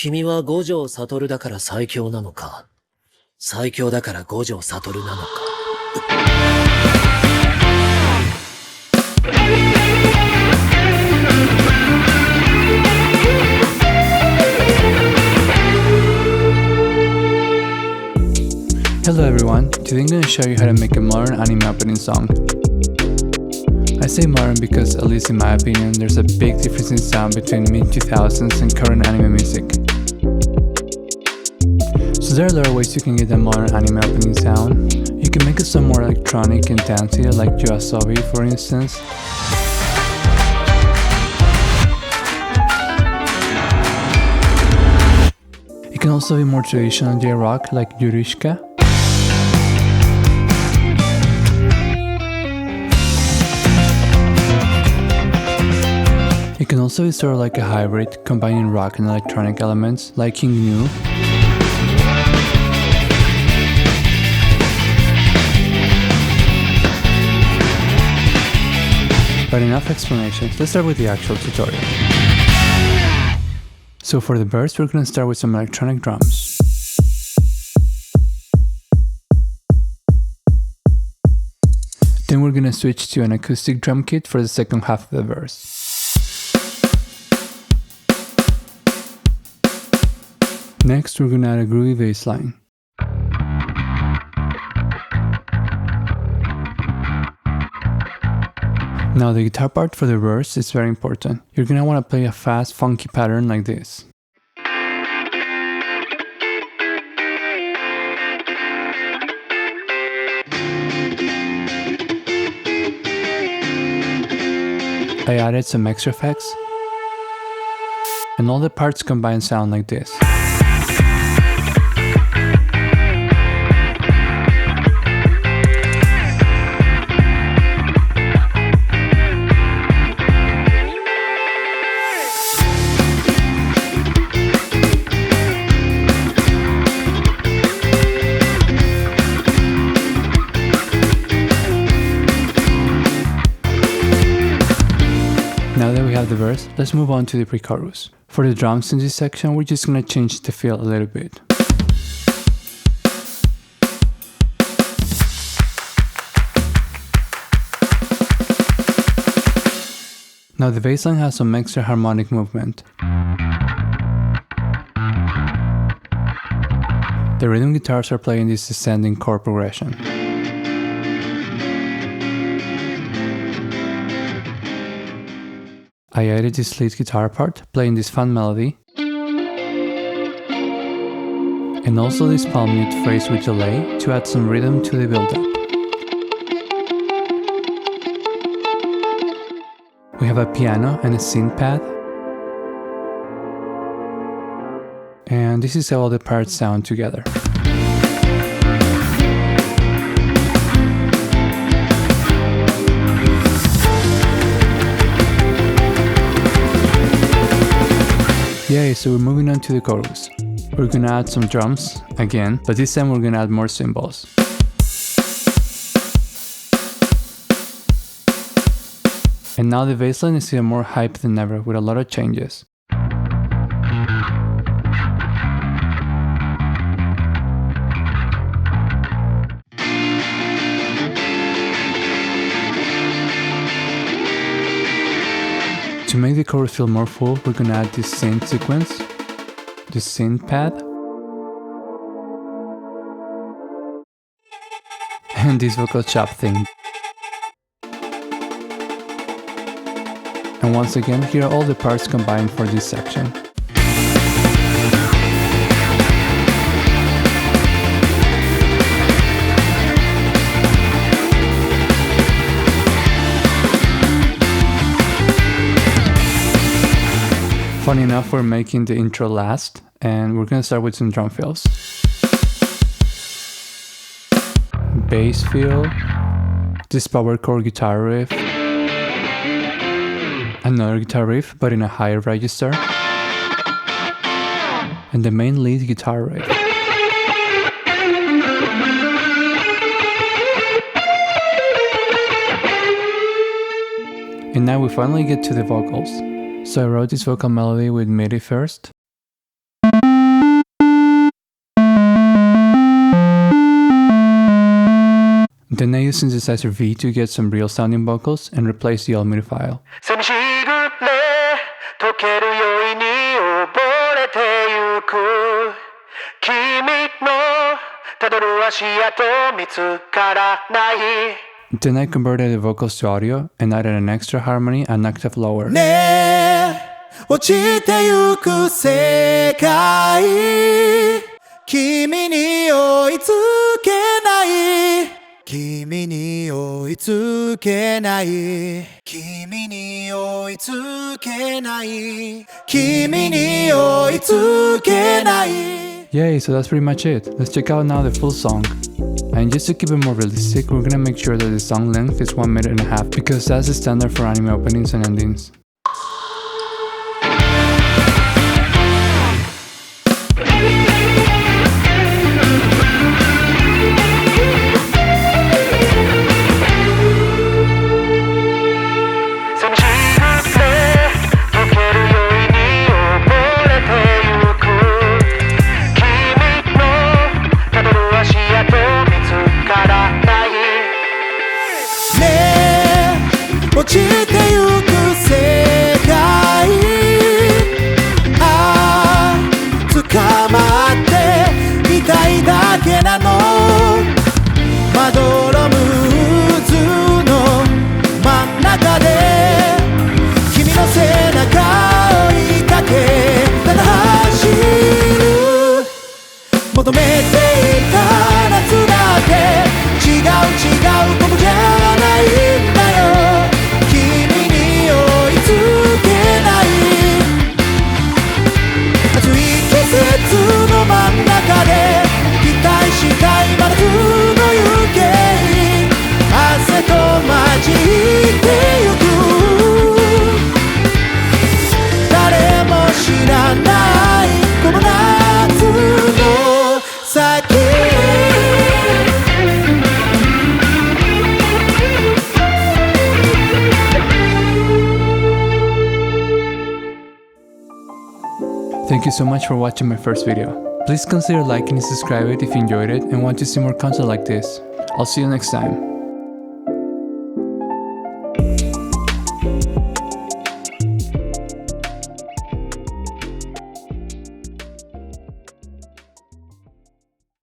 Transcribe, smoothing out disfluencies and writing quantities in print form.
君は五条悟だから最強なのか、最強だから五条悟なのか。Hello everyone, today I'm going to show you how to make a modern anime opening song. I say modern because, at least in my opinion, there's a big difference in sound between mid-2000s and current anime music. So there are a lot of ways you can get a modern anime opening sound. You can make it some more electronic and dancey, like Yoasobi for instance. It can also be more traditional J-rock like Yurishka. It can also be sort of like a hybrid, combining rock and electronic elements, like King Gnu. But enough explanations, let's start with the actual tutorial. So for the verse, we're going to start with some electronic drums. Then we're going to switch to an acoustic drum kit for the second half of the verse. Next, we're going to add a groovy bass line. Now the guitar part for the verse is very important. You're going to want to play a fast, funky pattern like this. I added some extra effects, and all the parts combined sound like this. Now that we have the verse, let's move on to the pre-chorus. For the drums in this section, we're just gonna change the feel a little bit. Now the bass line has some extra harmonic movement. The rhythm guitars are playing this descending chord progression. I added this lead guitar part, playing this fun melody, and also this palm mute phrase with delay to add some rhythm to the build-up. We have a piano and a synth pad, and this is how all the parts sound together. Yay, so we're moving on to the chorus. We're gonna add some drums, again, but this time we're gonna add more cymbals. And now the bassline is even more hype than ever, with a lot of changes. To make the chorus feel more full, we're gonna add this synth sequence, this synth pad, and this vocal chop thing. And once again, here are all the parts combined for this section. Funny enough, we're making the intro last, and we're gonna start with some drum fills. Bass fill, this power chord guitar riff, another guitar riff but in a higher register, and the main lead guitar riff. And now we finally get to the vocals. So I wrote this vocal melody with MIDI first. And Then I use synthesizer V to get some real sounding vocals and replace the old MIDI file. 寂しぐれ溶ける酔いに溺れてゆく君のたどる足跡見つからない Then I converted the vocals to audio and added an extra harmony an octave lower. ねえ落ちてゆく世界君に追いつけない君に追いつけない君に追いつけない君に追いつけない Yay, so that's pretty much it. Let's check out now the full song. And just to keep it more realistic, we're gonna make sure that the song length is 1.5 minutes because that's the standard for anime openings and endings. "落ちてゆく世界ああ捕まっていたいだけなのまどろむ渦の真ん中で君の背中追いかけただ走る求めていた夏だって違うことじゃないんだよ君に追いつけない暑い季節の真ん中で期待したい真夏の夕景汗と混じってゆく誰も知らないこの夏の先Thank you so much for watching my first video. Please consider liking and subscribing if you enjoyed it and want to see more content like this. I'll see you next time.